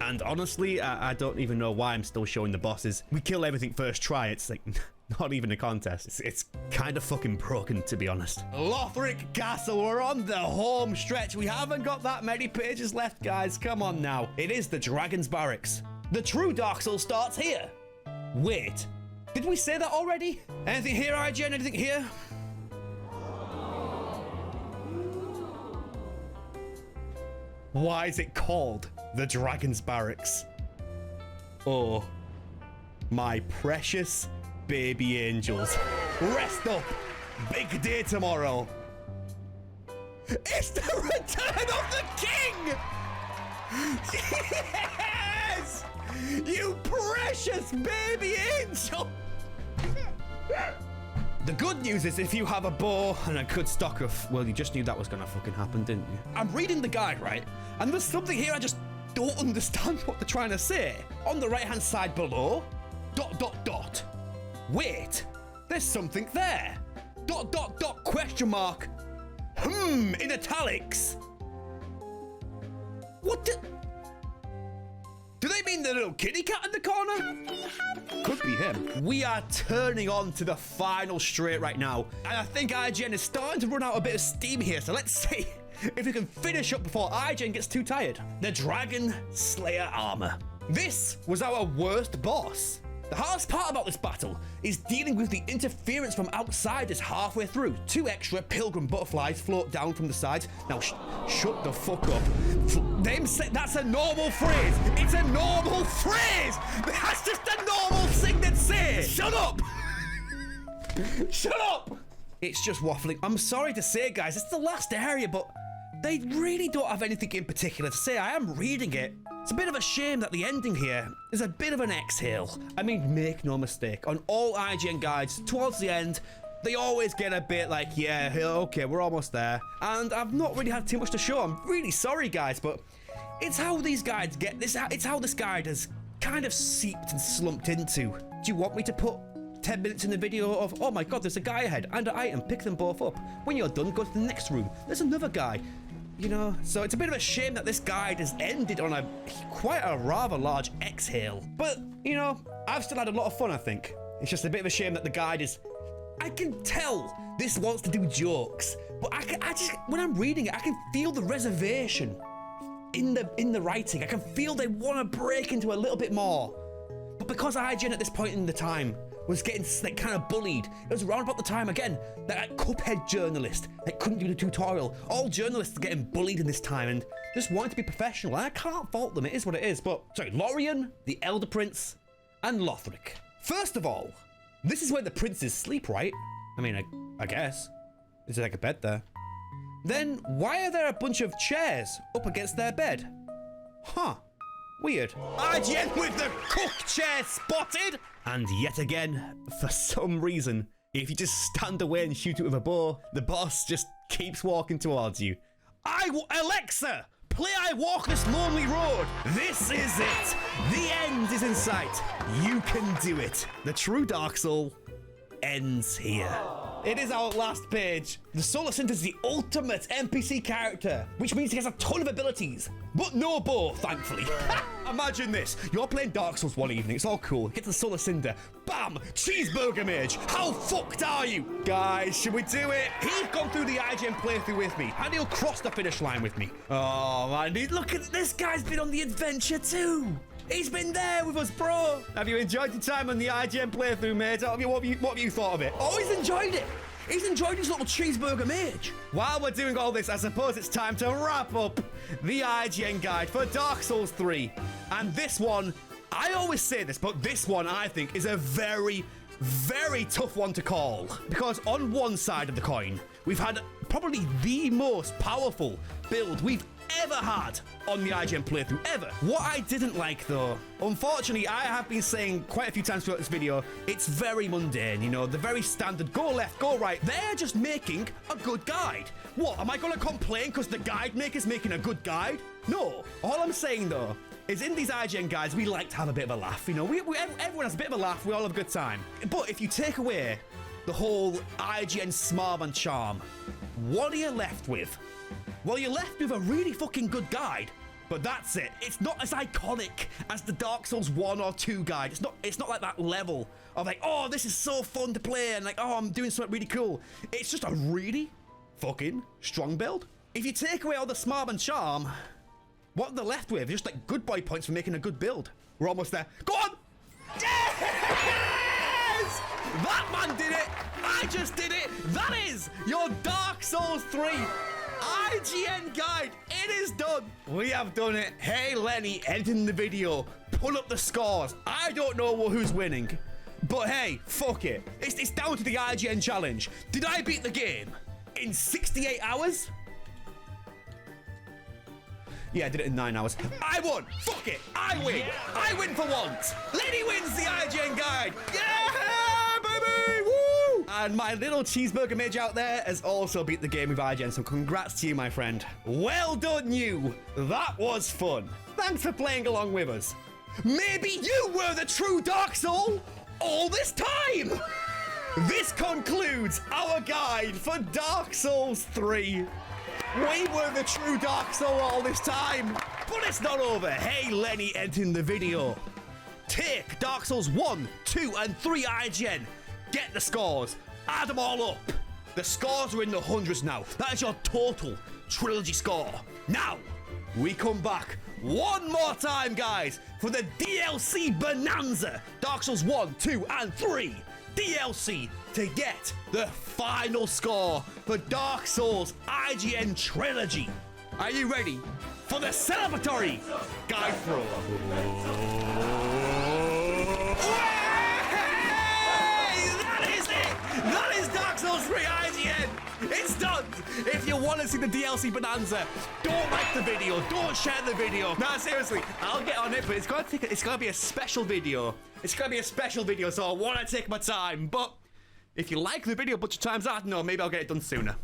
And honestly, I don't even know why I'm still showing the bosses. We kill everything first try. It's like not even a contest. It's kind of fucking broken, to be honest. Lothric Castle, we're on the home stretch. We haven't got that many pages left, guys. Come on now. It is the Dragon's Barracks. The true Dark Souls starts here. Wait, did we say that already? Anything here, IGN? Anything here? Why is it called the Dragon's Barracks? Oh, my precious baby angels. Rest up. Big day tomorrow. It's the return of the king! Yes! You precious baby angel! The good news is if you have a bow and a good stock of, well, you just knew that was gonna fucking happen, didn't you? I'm reading the guide, right? And there's something here I just don't understand what they're trying to say. On the right-hand side below, ... Wait, there's something there. ... question mark. In italics. What the... Do they mean the little kitty cat in the corner? Could be him. We are turning on to the final straight right now. And I think IGN is starting to run out a bit of steam here. So let's see if we can finish up before IGN gets too tired. The Dragon Slayer armor. This was our worst boss. The hardest part about this battle is dealing with the interference from outsiders halfway through. 2 extra pilgrim butterflies float down from the sides. Now, shut the fuck up. That's a normal phrase. It's a normal phrase. That's just a normal thing to say. Shut up. Shut up. It's just waffling. I'm sorry to say, guys, it's the last area, but they really don't have anything in particular to say. I am reading it. It's a bit of a shame that the ending here is a bit of an exhale. I mean, make no mistake, on all IGN guides, towards the end, they always get a bit like, yeah, okay, we're almost there. And I've not really had too much to show. I'm really sorry, guys, but it's how these guides get this. It's how this guide has kind of seeped and slumped into. Do you want me to put 10 minutes in the video of, oh my God, there's a guy ahead and an item, pick them both up. When you're done, go to the next room. There's another guy. You know, so it's a bit of a shame that this guide has ended on quite a rather large exhale. But, you know, I've still had a lot of fun, I think. It's just a bit of a shame that the guide is... I can tell this wants to do jokes, but I just, when I'm reading it, I can feel the reservation in the writing. I can feel they want to break into a little bit more. But because IGN at this point in the time was getting like kind of bullied. It was around about the time again that Cuphead journalist that couldn't do the tutorial. All journalists are getting bullied in this time and just wanted to be professional. And I can't fault them. It is what it is. But sorry, Lorien, the Elder Prince, and Lothric. First of all, this is where the princes sleep, right? I mean, I guess. Is there like a bed there? Then why are there a bunch of chairs up against their bed? Huh. Weird. IGN with the cook chair spotted! And yet again, for some reason, if you just stand away and shoot it with a bow, the boss just keeps walking towards you. Alexa, play I Walk This Lonely Road. This is it. The end is in sight. You can do it. The true Dark Soul ends here. It is our last page. The Solar Synth is the ultimate NPC character, which means he has a ton of abilities, but no bow, thankfully. Imagine this. You're playing Dark Souls one evening. It's all cool. Get to the Solar Cinder. Bam! Cheeseburger Mage. How fucked are you? Guys, should we do it? He's gone through the IGN playthrough with me, and he'll cross the finish line with me. Oh, man. Look at this guy's been on the adventure too. He's been there with us, bro. Have you enjoyed your time on the IGN playthrough, mate? What have you thought of it? Oh, he's enjoyed it. He's enjoyed his little cheeseburger mage. While we're doing all this, I suppose it's time to wrap up the IGN guide for Dark Souls 3. And this one, I always say this, but this one I think is a very, very tough one to call. Because on one side of the coin, we've had probably the most powerful build we've ever had on the IGN playthrough, ever. What I didn't like though, unfortunately, I have been saying quite a few times throughout this video, it's very mundane, you know, the very standard go left, go right. They're just making a good guide. What, am I gonna complain because the guide maker's making a good guide? No. All I'm saying though, is in these IGN guides, we like to have a bit of a laugh, you know, everyone has a bit of a laugh, we all have a good time. But if you take away the whole IGN smarm and charm, what are you left with? Well, you're left with a really fucking good guide, but that's it. It's not as iconic as the Dark Souls 1 or 2 guide. It's not like that level of like, oh, this is so fun to play and like, oh, I'm doing something really cool. It's just a really fucking strong build. If you take away all the smarm and charm, what they're left with? Just like good boy points for making a good build. We're almost there. Go on! Yes! That man did it! I just did it! That is your Dark Souls 3 IGN guide. It is done. We have done it. Hey, Lenny, editing the video. Pull up the scores. I don't know who's winning, but hey, fuck it. It's down to the IGN challenge. Did I beat the game in 68 hours? Yeah, I did it in 9 hours. I won. Fuck it. I win. Yeah. I win for once. Lenny wins the IGN guide. Yeah, baby. Woo! And my little cheeseburger mage out there has also beat the game with IGN, so congrats to you, my friend. Well done, you. That was fun. Thanks for playing along with us. Maybe you were the true Dark Soul all this time. This concludes our guide for Dark Souls 3. We were the true Dark Soul all this time. But it's not over. Hey, Lenny entering the video. Take Dark Souls 1, 2, and 3 IGN. Get the scores. Add them all up. The scores are in the hundreds now. That is your total trilogy score. Now, we come back one more time, guys, for the DLC Bonanza. Dark Souls 1, 2, and 3 DLC to get the final score for Dark Souls IGN Trilogy. Are you ready for the celebratory guide throw? That is it! That is Dark Souls 3 IGN! It's done! If you want to see the DLC Bonanza, don't like the video, don't share the video. Nah, seriously, I'll get on it, but it's gonna be a special video. It's gonna be a special video, so I want to take my time. But if you like the video a bunch of times, I don't know, maybe I'll get it done sooner.